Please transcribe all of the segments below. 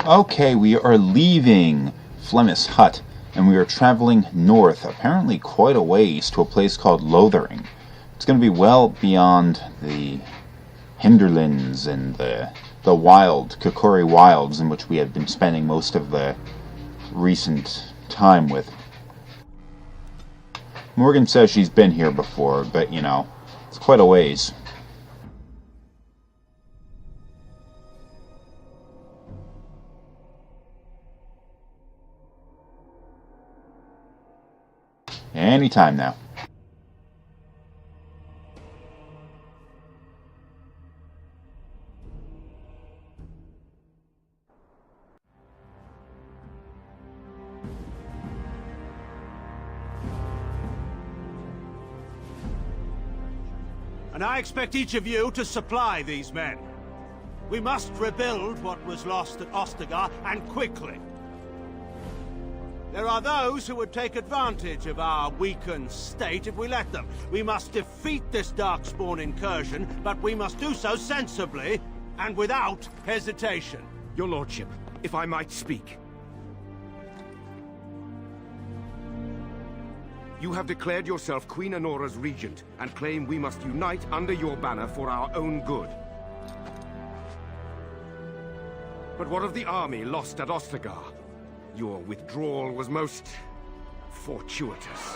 Okay, we are leaving Flemmis Hut, and we are traveling north, apparently quite a ways, to a place called Lothering. It's going to be well beyond the hinterlands and the wild, Kokori wilds, in which we have been spending most of the recent time with. Morgan says she's been here before, but, you know, it's quite a ways. Anytime now. And I expect each of you to supply these men. We must rebuild what was lost at Ostagar, and quickly. There are those who would take advantage of our weakened state if we let them. We must defeat this Darkspawn incursion, but we must do so sensibly and without hesitation. Your Lordship, if I might speak. You have declared yourself Queen Honora's regent, and claim we must unite under your banner for our own good. But what of the army lost at Ostagar? Your withdrawal was most fortuitous.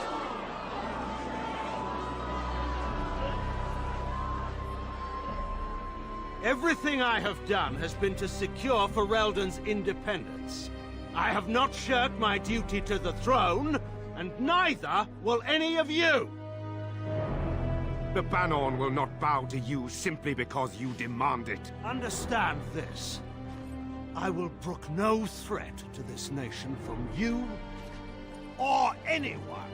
Everything I have done has been to secure Ferelden's independence. I have not shirked my duty to the throne, and neither will any of you! The Banon will not bow to you simply because you demand it. Understand this. I will brook no threat to this nation from you or anyone.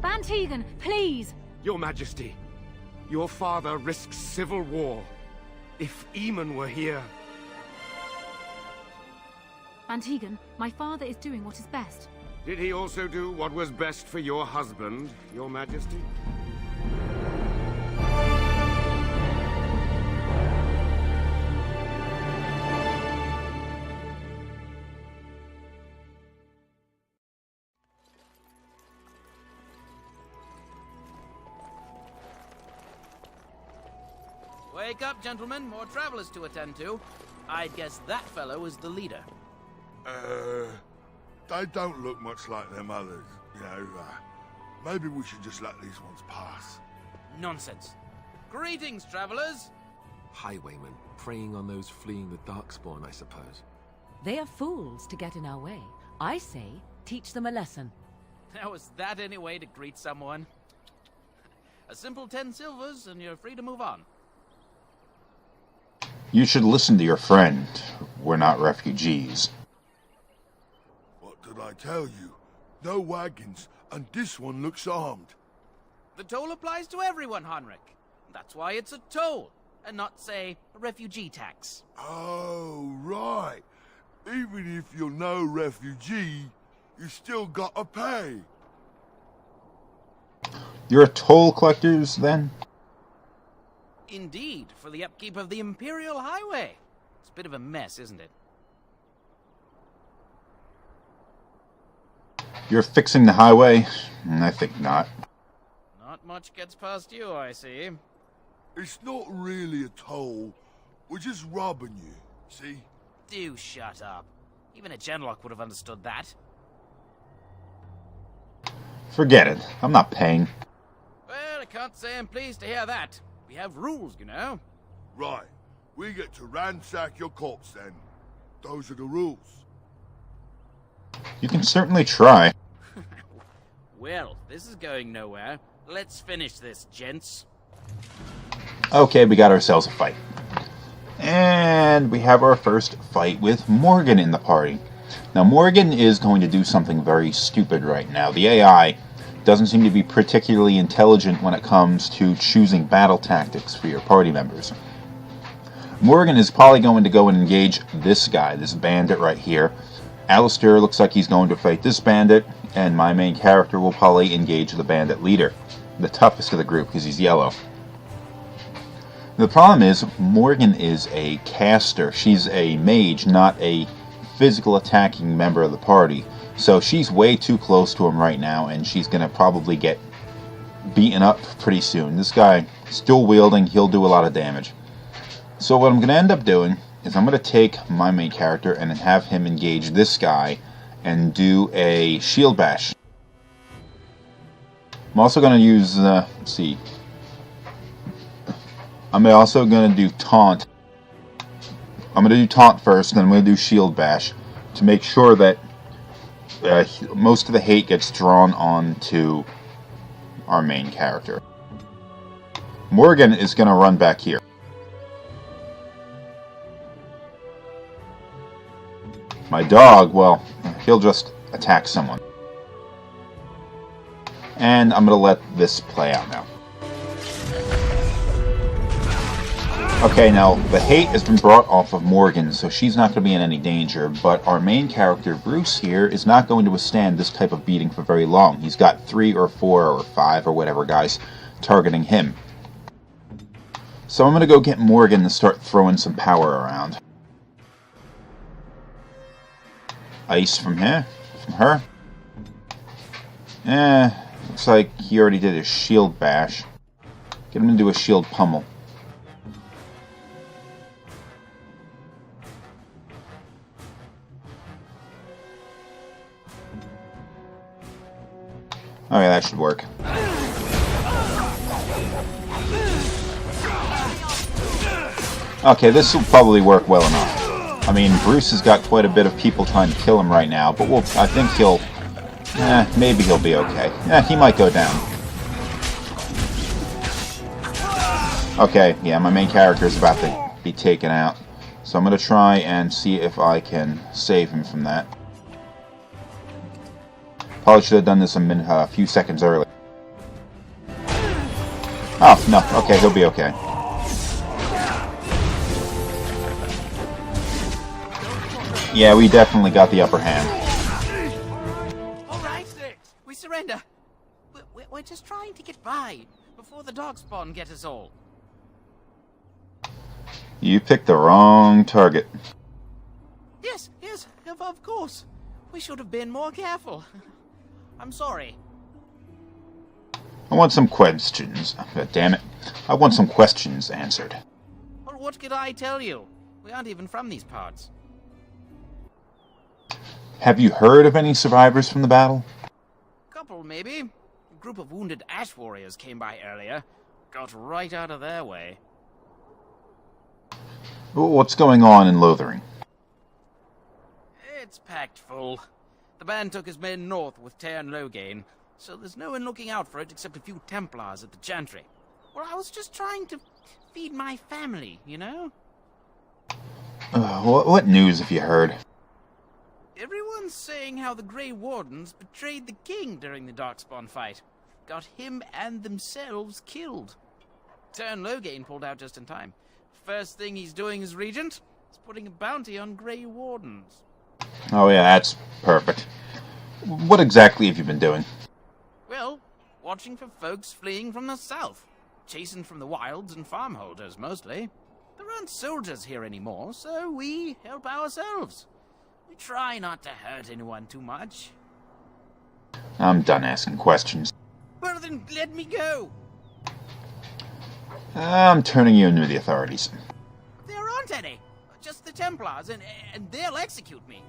Van Tegan, please! Your Majesty, your father risks civil war. If Eamon were here... Van Tegan, my father is doing what is best. Did he also do what was best for your husband, Your Majesty? Wake up, gentlemen. More travelers to attend to. I'd guess that fellow is the leader. They don't look much like them others, you know. Maybe we should just let these ones pass. Nonsense. Greetings, travelers. Highwaymen, preying on those fleeing the Darkspawn, I suppose. They are fools to get in our way. I say, teach them a lesson. How is that any way to greet someone? A simple 10 silvers, and you're free to move on. You should listen to your friend. We're not refugees. What did I tell you? No wagons, and this one looks armed. The toll applies to everyone, Heinrich. That's why it's a toll, and not, say, a refugee tax. Oh, right. Even if you're no refugee, you still gotta pay. You're toll collectors, then? Indeed, for the upkeep of the Imperial Highway. It's a bit of a mess, isn't it? You're fixing the highway? I think not. Not much gets past you, I see. It's not really a toll. We're just robbing you, see? Do shut up. Even a genlock would have understood that. Forget it. I'm not paying. Well, I can't say I'm pleased to hear that. We have rules, you know. Right. We get to ransack your corpse then. Those are the rules. You can certainly try. Well, this is going nowhere. Let's finish this, gents. Okay, we got ourselves a fight. And we have our first fight with Morgan in the party. Now, Morgan is going to do something very stupid right now. The AI doesn't seem to be particularly intelligent when it comes to choosing battle tactics for your party members. Morgan is probably going to go and engage this guy, this bandit right here. Alistair looks like he's going to fight this bandit, and my main character will probably engage the bandit leader, the toughest of the group because he's yellow. The problem is, Morgan is a caster. She's a mage, not a physical attacking member of the party. So she's way too close to him right now, and she's going to probably get beaten up pretty soon. This guy, still wielding, he'll do a lot of damage. So what I'm going to end up doing is I'm going to take my main character and have him engage this guy and do a shield bash. I'm also going to use, let's see, I'm also going to do taunt. I'm going to do taunt first, and then I'm going to do shield bash to make sure that most of the hate gets drawn onto our main character. Morgan is going to run back here. My dog, well, he'll just attack someone. And I'm going to let this play out now. Okay, now, the hate has been brought off of Morgan, so she's not going to be in any danger, but our main character, Bruce here, is not going to withstand this type of beating for very long. He's got 3 or 4 or 5 or whatever guys targeting him. So I'm going to go get Morgan and start throwing some power around. Ice from here, from her. Looks like he already did his shield bash. Get him to do a shield pummel. Okay, that should work. Okay, this will probably work well enough. I mean, Bruce has got quite a bit of people trying to kill him right now, but I think he'll... maybe he'll be okay. He might go down. Okay, yeah, my main character is about to be taken out. So I'm going to try and see if I can save him from that. Probably should have done this a few seconds earlier. Oh, no. Okay, he'll be okay. Yeah, we definitely got the upper hand. Alright, we surrender. We're just trying to get by before the darkspawn get us all. You picked the wrong target. Yes, of course. We should have been more careful. I'm sorry. I want some questions. God damn it. I want some questions answered. Well, what could I tell you? We aren't even from these parts. Have you heard of any survivors from the battle? Couple, maybe. A group of wounded ash warriors came by earlier. Got right out of their way. What's going on in Lothering? It's packed full. The band took his men north with Tear and Loghain, so there's no one looking out for it except a few Templars at the Chantry. Well, I was just trying to feed my family, you know? What news have you heard? Everyone's saying how the Grey Wardens betrayed the king during the Darkspawn fight. Got him and themselves killed. Tear and Loghain pulled out just in time. First thing he's doing as regent is putting a bounty on Grey Wardens. Oh yeah, that's perfect. What exactly have you been doing? Well, watching for folks fleeing from the south. Chasing from the wilds and farmholders, mostly. There aren't soldiers here anymore, so we help ourselves. We try not to hurt anyone too much. I'm done asking questions. Well then, let me go. I'm turning you into the authorities. There aren't any. Just the Templars, and they'll execute me.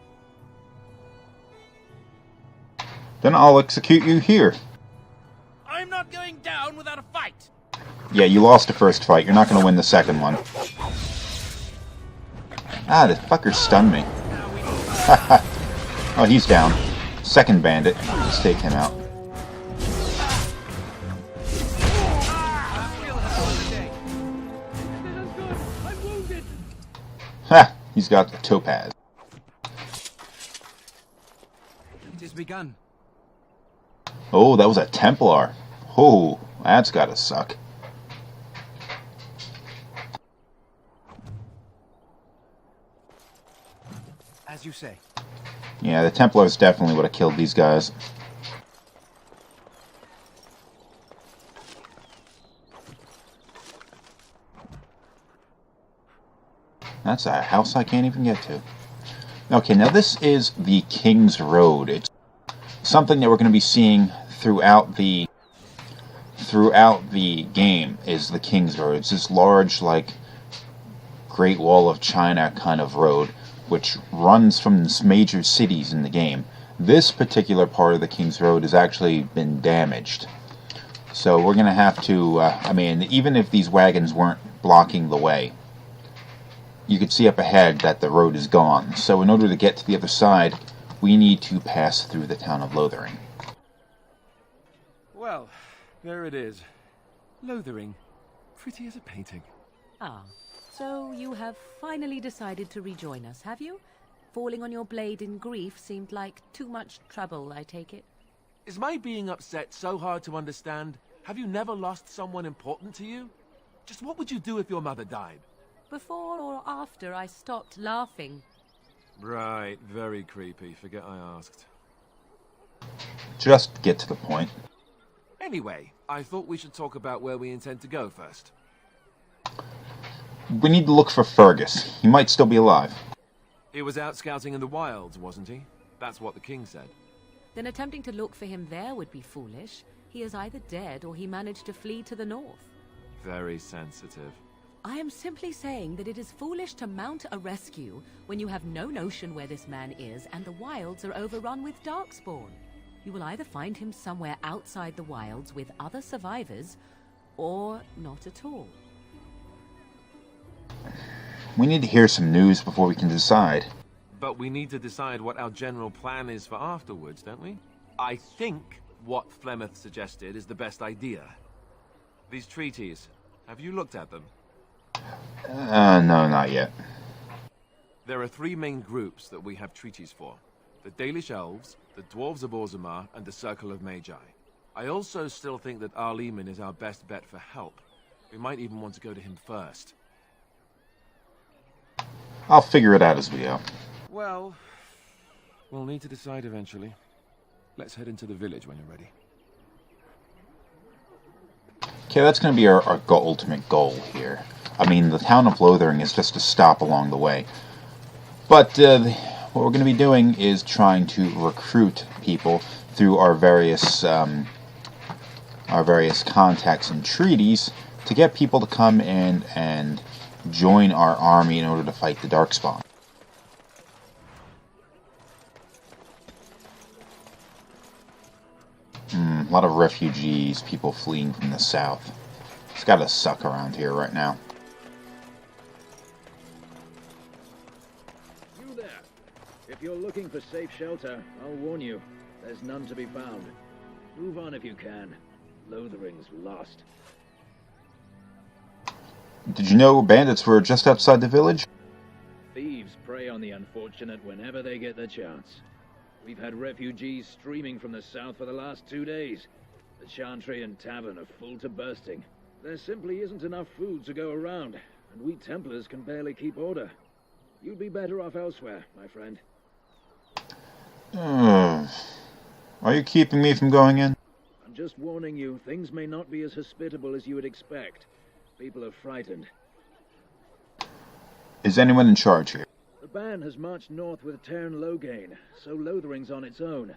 Then I'll execute you here. I'm not going down without a fight. Yeah, you lost the first fight. You're not going to win the second one. Ah, the fucker stunned me. Oh, he's down. Second bandit. Let's take him out. Ha! He's got the topaz. It has begun. Oh, that was a Templar. Oh, that's gotta suck. As you say. Yeah, the Templars definitely would have killed these guys. That's a house I can't even get to. Okay, now this is the King's Road. It's something that we're going to be seeing throughout the game is the King's Road. It's this large, like, Great Wall of China kind of road, which runs from major cities in the game. This particular part of the King's Road has actually been damaged. So we're going to have to, I mean, even if these wagons weren't blocking the way, you could see up ahead that the road is gone. So in order to get to the other side, we need to pass through the town of Lothering. Well, there it is. Lothering. Pretty as a painting. Ah, so you have finally decided to rejoin us, have you? Falling on your blade in grief seemed like too much trouble, I take it. Is my being upset so hard to understand? Have you never lost someone important to you? Just what would you do if your mother died? Before or after I stopped laughing? Right, very creepy. Forget I asked. Just get to the point. Anyway, I thought we should talk about where we intend to go first. We need to look for Fergus. He might still be alive. He was out scouting in the wilds, wasn't he? That's what the king said. Then attempting to look for him there would be foolish. He is either dead or he managed to flee to the north. Very sensitive. I am simply saying that it is foolish to mount a rescue when you have no notion where this man is and the wilds are overrun with darkspawn. You will either find him somewhere outside the wilds with other survivors, or not at all. We need to hear some news before we can decide. But we need to decide what our general plan is for afterwards, don't we? I think what Flemeth suggested is the best idea. These treaties, have you looked at them? No, not yet. There are three main groups that we have treaties for. The Dalish Elves, the Dwarves of Orzammar, and the Circle of Magi. I also still think that Highwaymen is our best bet for help. We might even want to go to him first. I'll figure it out as we go. Well, we'll need to decide eventually. Let's head into the village when you're ready. Okay, that's going to be our ultimate goal here. I mean, the town of Lothering is just a stop along the way. But what we're going to be doing is trying to recruit people through our various contacts and treaties to get people to come in and join our army in order to fight the Darkspawn. A lot of refugees, people fleeing from the south. It's gotta suck around here right now. You there. If you're looking for safe shelter, I'll warn you, there's none to be found. Move on if you can. Lothering's lost. Did you know bandits were just outside the village? Thieves prey on the unfortunate whenever they get the chance. We've had refugees streaming from the south for the last 2 days. The Chantry and Tavern are full to bursting. There simply isn't enough food to go around, and we Templars can barely keep order. You'd be better off elsewhere, my friend. Are you keeping me from going in? I'm just warning you, things may not be as hospitable as you would expect. People are frightened. Is anyone in charge here? The band has marched north with Tern Loghain, so Lothering's on its own.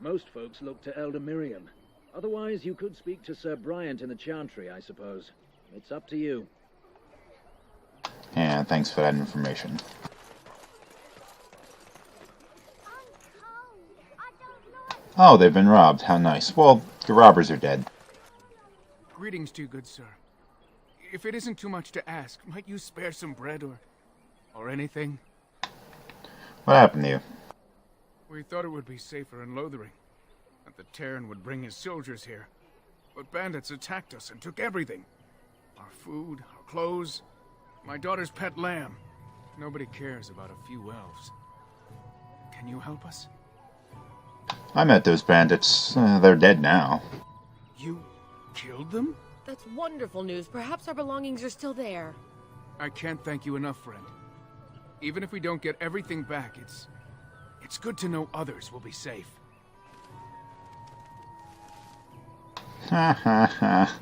Most folks look to Elder Miriam. Otherwise, you could speak to Sir Bryant in the Chantry, I suppose. It's up to you. Yeah, thanks for that information. Oh, they've been robbed. How nice. Well, the robbers are dead. Greetings to you, good sir. If it isn't too much to ask, might you spare some bread or anything? What happened to you? We thought it would be safer in Lothering, that the Terran would bring his soldiers here. But bandits attacked us and took everything. Our food, our clothes, my daughter's pet lamb. Nobody cares about a few elves. Can you help us? I met those bandits. They're dead now. You killed them? That's wonderful news. Perhaps our belongings are still there. I can't thank you enough, friend. Even if we don't get everything back, it's good to know others will be safe. Ha ha ha.